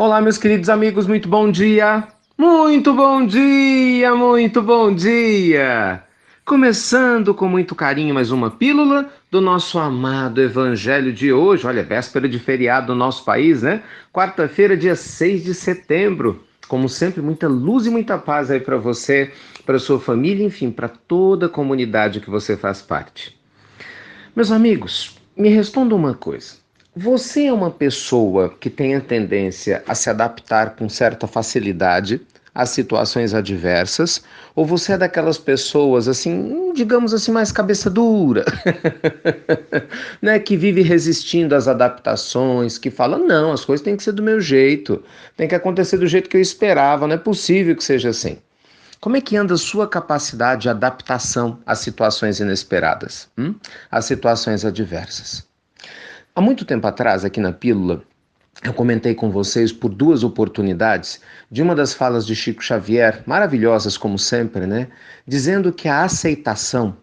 Olá, meus queridos amigos, muito bom dia! Muito bom dia, muito bom dia! Começando com muito carinho mais uma pílula do nosso amado Evangelho de hoje. Olha, véspera de feriado no nosso país, né? Quarta-feira, dia 6 de setembro. Como sempre, muita luz e muita paz aí para você, para sua família, enfim, para toda a comunidade que você faz parte. Meus amigos, me responda uma coisa. Você é uma pessoa que tem a tendência a se adaptar com certa facilidade às situações adversas, ou você é daquelas pessoas assim, digamos assim, mais cabeça dura, né, que vive resistindo às adaptações, que fala: "Não, as coisas têm que ser do meu jeito, tem que acontecer do jeito que eu esperava, não é possível que seja assim". Como é que anda a sua capacidade de adaptação às situações inesperadas, às situações adversas? Há muito tempo atrás, aqui na Pílula, eu comentei com vocês por duas oportunidades de uma das falas de Chico Xavier, maravilhosas como sempre, né? Dizendo que a aceitação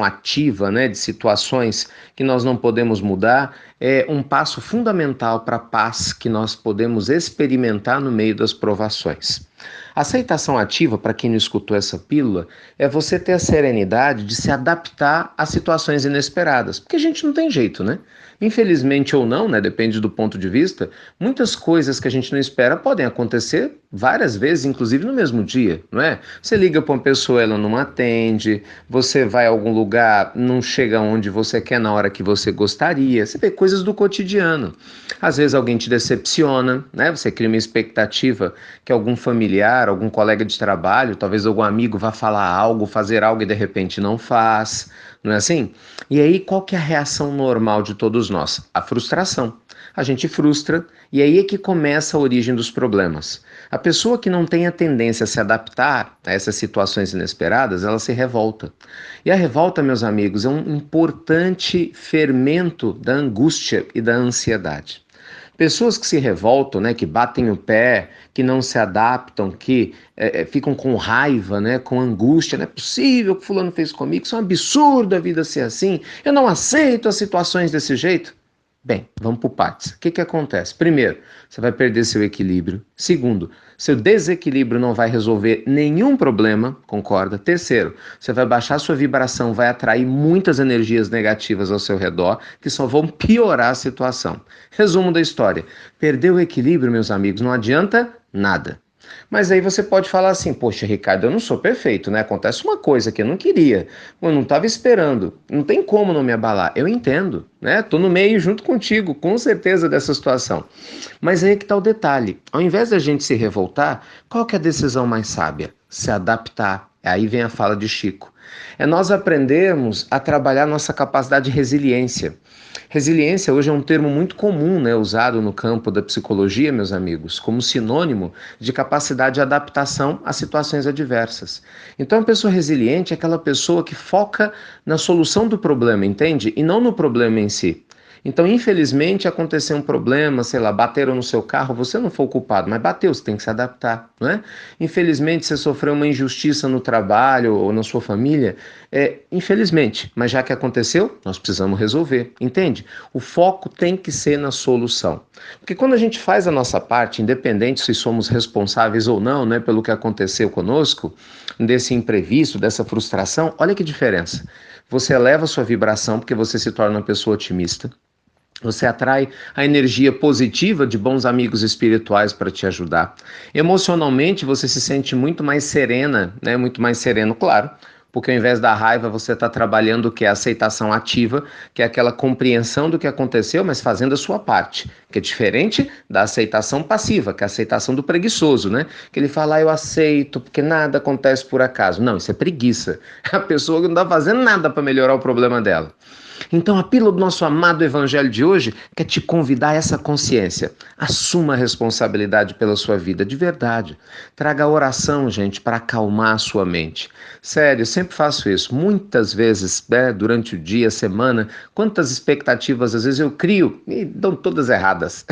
ativa, né, de situações que nós não podemos mudar, é um passo fundamental para a paz que nós podemos experimentar no meio das provações. A aceitação ativa, para quem não escutou essa pílula, é você ter a serenidade de se adaptar a situações inesperadas, porque a gente não tem jeito, né? Infelizmente ou não, né, depende do ponto de vista, muitas coisas que a gente não espera podem acontecer várias vezes, inclusive no mesmo dia, não é? Você liga para uma pessoa, ela não atende, você vai a algum lugar, não chega onde você quer na hora que você gostaria, você vê coisas do cotidiano. Às vezes alguém te decepciona, né? Você cria uma expectativa que algum familiar, algum colega de trabalho, talvez algum amigo vá falar algo, fazer algo e de repente não faz, não é assim? E aí, qual que é a reação normal de todos nós? A frustração. A gente frustra e aí é que começa a origem dos problemas. A pessoa que não tem a tendência a se adaptar a essas situações inesperadas, ela se revolta. E a revolta, meus amigos, é um importante fermento da angústia e da ansiedade. Pessoas que se revoltam, né, que batem o pé, que não se adaptam, que ficam com raiva, né, com angústia. Não é possível que fulano fez comigo, isso é um absurdo a vida ser assim, eu não aceito as situações desse jeito. Bem, vamos por partes. O que que acontece? Primeiro, você vai perder seu equilíbrio. Segundo, seu desequilíbrio não vai resolver nenhum problema, concorda? Terceiro, você vai baixar sua vibração, vai atrair muitas energias negativas ao seu redor, que só vão piorar a situação. Resumo da história: perder o equilíbrio, meus amigos, não adianta nada. Mas aí você pode falar assim: poxa, Ricardo, eu não sou perfeito, né? Acontece uma coisa que eu não queria, eu não estava esperando, não tem como não me abalar. Eu entendo, né? Tô no meio junto contigo, com certeza, dessa situação. Mas aí é que tá o detalhe: ao invés da gente se revoltar, qual que é a decisão mais sábia? Se adaptar. Aí vem a fala de Chico. É nós aprendermos a trabalhar nossa capacidade de resiliência. Resiliência hoje é um termo muito comum, né, usado no campo da psicologia, meus amigos, como sinônimo de capacidade de adaptação a situações adversas. Então, a pessoa resiliente é aquela pessoa que foca na solução do problema, entende? E não no problema em si. Então, infelizmente, aconteceu um problema, sei lá, bateram no seu carro, você não foi o culpado, mas bateu, você tem que se adaptar, não é? Infelizmente, você sofreu uma injustiça no trabalho ou na sua família, infelizmente, mas já que aconteceu, nós precisamos resolver, entende? O foco tem que ser na solução. Porque quando a gente faz a nossa parte, independente se somos responsáveis ou não, né, pelo que aconteceu conosco, desse imprevisto, dessa frustração, olha que diferença. Você eleva a sua vibração porque você se torna uma pessoa otimista. Você atrai a energia positiva de bons amigos espirituais para te ajudar. Emocionalmente, você se sente muito mais serena, né? Muito mais sereno, claro, porque ao invés da raiva, você está trabalhando o que é a aceitação ativa, que é aquela compreensão do que aconteceu, mas fazendo a sua parte, que é diferente da aceitação passiva, que é a aceitação do preguiçoso, né? Que ele fala: eu aceito, porque nada acontece por acaso. Não, isso é preguiça. A pessoa que não está fazendo nada para melhorar o problema dela. Então, a pílula do nosso amado evangelho de hoje quer te convidar a essa consciência. Assuma a responsabilidade pela sua vida, de verdade. Traga a oração, gente, para acalmar a sua mente. Sério, eu sempre faço isso. Muitas vezes, né, durante o dia, a semana, quantas expectativas às vezes eu crio e dão todas erradas.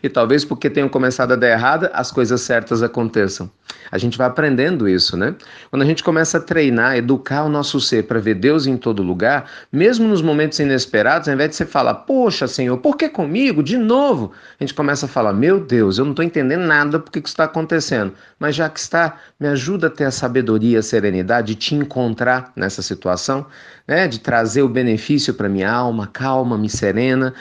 E talvez porque tenham começado a dar errada, as coisas certas aconteçam. A gente vai aprendendo isso, né? Quando a gente começa a treinar, educar o nosso ser para ver Deus em todo lugar, mesmo nos momentos inesperados, ao invés de você falar, poxa, Senhor, por que comigo? De novo? A gente começa a falar, meu Deus, eu não estou entendendo nada porque que isso está acontecendo. Mas já que está, me ajuda a ter a sabedoria, a serenidade de te encontrar nessa situação, né? De trazer o benefício para minha alma, calma, me serena.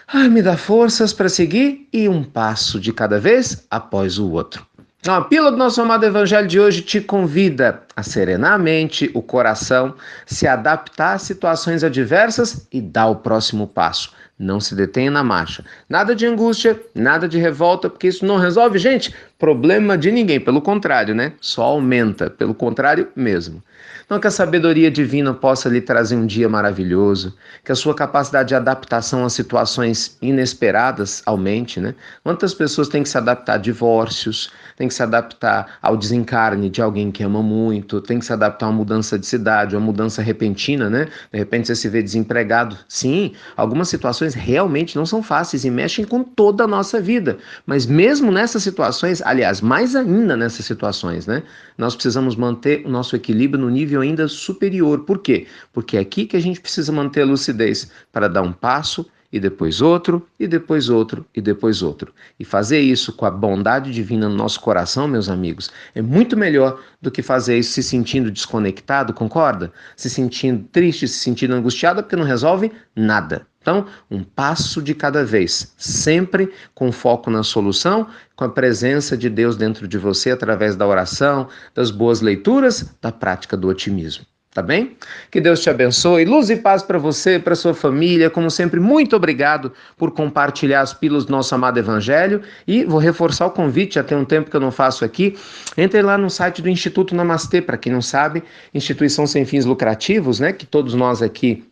Ai, me dá forças para seguir e um passo de cada vez após o outro. A pílula do nosso amado Evangelho de hoje te convida a serenar a mente, o coração, se adaptar a situações adversas e dar o próximo passo. Não se detenha na marcha. Nada de angústia, nada de revolta, porque isso não resolve, gente, problema de ninguém. Pelo contrário, né? Só aumenta. Pelo contrário mesmo. Então, que a sabedoria divina possa lhe trazer um dia maravilhoso, que a sua capacidade de adaptação a situações inesperadas aumente, né? Quantas pessoas têm que se adaptar a divórcios, têm que se adaptar ao desencarne de alguém que ama muito, têm que se adaptar a uma mudança de cidade, uma mudança repentina, né? De repente você se vê desempregado. Sim, algumas situações realmente não são fáceis e mexem com toda a nossa vida. Mas mesmo nessas situações, aliás, mais ainda nessas situações, né? Nós precisamos manter o nosso equilíbrio no nível ainda superior. Por quê? Porque é aqui que a gente precisa manter a lucidez para dar um passo e depois outro, e depois outro, e depois outro. E fazer isso com a bondade divina no nosso coração, meus amigos, é muito melhor do que fazer isso se sentindo desconectado, concorda? Se sentindo triste, se sentindo angustiado, porque não resolve nada. Então, um passo de cada vez, sempre com foco na solução, com a presença de Deus dentro de você através da oração, das boas leituras, da prática do otimismo. Tá bem? Que Deus te abençoe. Luz e paz para você, para sua família. Como sempre, muito obrigado por compartilhar as pílulas do nosso amado Evangelho. E vou reforçar o convite, já tem um tempo que eu não faço aqui. Entre lá no site do Instituto Namastê, para quem não sabe, instituição sem fins lucrativos, né? Que todos nós aqui,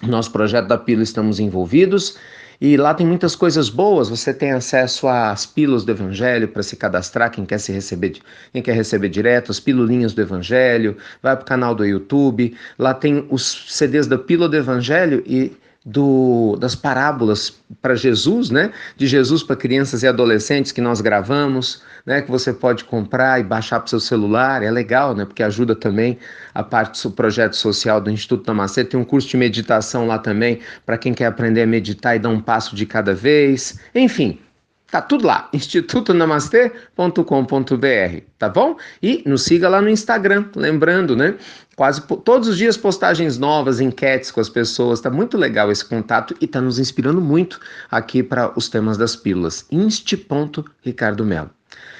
nosso projeto da pílula, estamos envolvidos. E lá tem muitas coisas boas, você tem acesso às pílulas do Evangelho para se cadastrar, quem quer receber direto, as pilulinhas do Evangelho, vai para o canal do YouTube, lá tem os CDs da pílula do Evangelho e das parábolas para Jesus, né? De Jesus para crianças e adolescentes que nós gravamos, né? Que você pode comprar e baixar para o seu celular, é legal, né? Porque ajuda também a parte do projeto social do Instituto Namastê. Tem um curso de meditação lá também para quem quer aprender a meditar e dar um passo de cada vez. Enfim, tá tudo lá, institutonamastê.com.br, tá bom? E nos siga lá no Instagram, lembrando, né? Todos os dias postagens novas, enquetes com as pessoas, tá muito legal esse contato e tá nos inspirando muito aqui para os temas das pílulas. Ricardo Melo.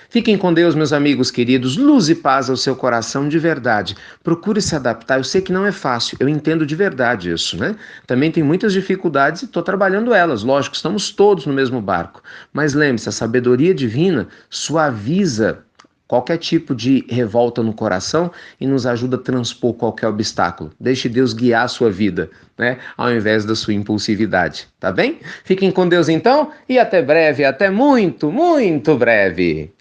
Fiquem com Deus, meus amigos queridos, luz e paz ao seu coração de verdade. Procure se adaptar, eu sei que não é fácil, eu entendo de verdade isso, né? Também tem muitas dificuldades e estou trabalhando elas, lógico, estamos todos no mesmo barco. Mas lembre-se, a sabedoria divina suaviza qualquer tipo de revolta no coração e nos ajuda a transpor qualquer obstáculo. Deixe Deus guiar a sua vida, né? Ao invés da sua impulsividade, tá bem? Fiquem com Deus então e até breve, até muito, muito breve.